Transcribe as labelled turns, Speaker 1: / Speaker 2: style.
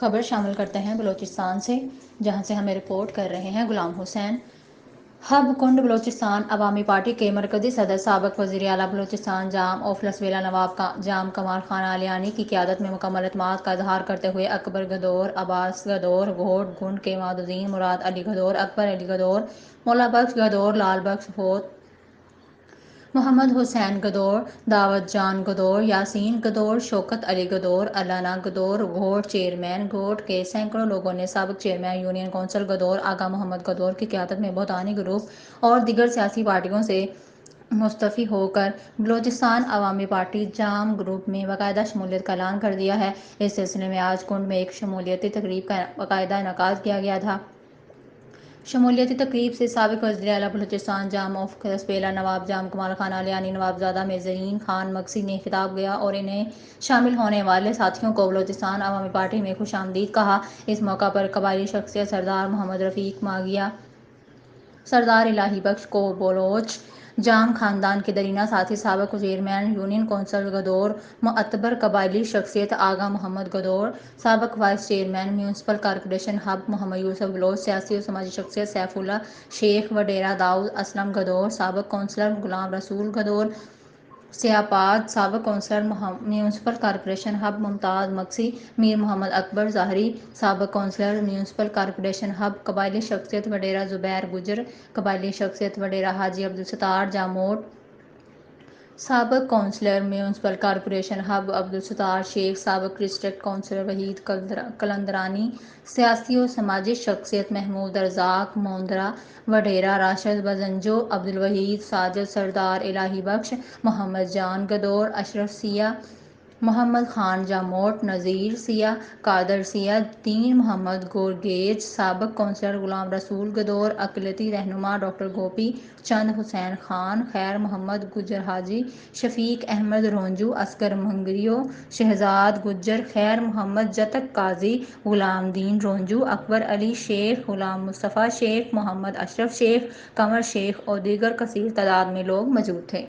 Speaker 1: خبر شامل کرتے ہیں بلوچستان سے، جہاں سے ہمیں رپورٹ کر رہے ہیں غلام حسین۔ ہب کنڈ بلوچستان عوامی پارٹی کے مرکزی صدر سابق وزیر اعلیٰ بلوچستان جام آف ویلا نواب جام کمال خان علیانی کی قیادت میں مکمل اعتماد کا اظہار کرتے ہوئے اکبر گدور، عباس گدور، گھوٹ گنڈ کے معززین مراد علی گدور، اکبر علی گدور، مولا بخش گدور، لال بخش بھوت، محمد حسین گدور، دعوت جان گدور، یاسین گدور، شوکت علی گدور، علانہ گدور، گھوٹ چیئرمین گھوٹ کے سینکڑوں لوگوں نے سابق چیئرمین یونین کونسل گدور آغا محمد گدور کی قیادت میں بھوتانی گروپ اور دیگر سیاسی پارٹیوں سے مستعفی ہو کر بلوچستان عوامی پارٹی جام گروپ میں باقاعدہ شمولیت کا اعلان کر دیا ہے۔ اس سلسلے میں آج کنڈ میں ایک شمولیتی تقریب کا باقاعدہ انعقاد کیا گیا تھا۔ شمولیتی تقریب سے سابق وزیر اعلیٰ بلوچستان جام آف ویلا نواب جام کمال خان علیانی، نوابزادہ میرزرین خان مکسی نے خطاب کیا اور انہیں شامل ہونے والے ساتھیوں کو بلوچستان عوامی پارٹی میں خوش آمدید کہا۔ اس موقع پر قبائلی شخصیت سردار محمد رفیق ماگیا، سردار الہی بخش کو بلوچ جام خاندان کے درینہ ساتھی، سابق چیئرمین یونین کونسل گدور، معتبر قبائلی شخصیت آغا محمد گدور، سابق vice chairman municipal corporation Hub Muhammad Yousuf Baloch, سیاسی و سماجی شخصیت سیف اللہ شیخ وڈیرہ، داؤد اسلم گدور، سابق کونسلر غلام رسول گدور، سیاپات، سابق کونسلر میونسپل کارپوریشن ہب ممتاز مکسی، میر محمد اکبر ظاہری، سابق کونسلر میونسپل کارپوریشن ہب، قبائلی شخصیت وڈیرہ زبیر گجر، قبائلی شخصیت وڈیرہ حاجی عبدالستار جاموٹ، سابق councillor municipal corporation Hub Abdul Sattar Shaikh, سابق ڈسٹرکٹ کونسلر وحید قلندرانی، سیاسی و سماجی شخصیت محمود رزاق موندرا وڈیرہ، راشد بزنجو، عبدالوحید ساجد، سردار الہی بخش، محمد جان گدور، اشرف سیاح، محمد خان جاموٹ، نذیر سیاح، قادر سیاح، دین محمد گورگیج، سابق کونسلر غلام رسول گدور، اقلیتی رہنما ڈاکٹر گوپی چند حسین خان، خیر محمد گجر حاجی، شفیق احمد رونجو، اصغر منگریو، شہزاد گجر، خیر محمد جتک قاضی، غلام دین رونجو، اکبر علی شیخ، غلام مصطفیٰ شیخ، محمد اشرف شیخ، قمر شیخ اور دیگر کثیر تعداد میں لوگ موجود تھے۔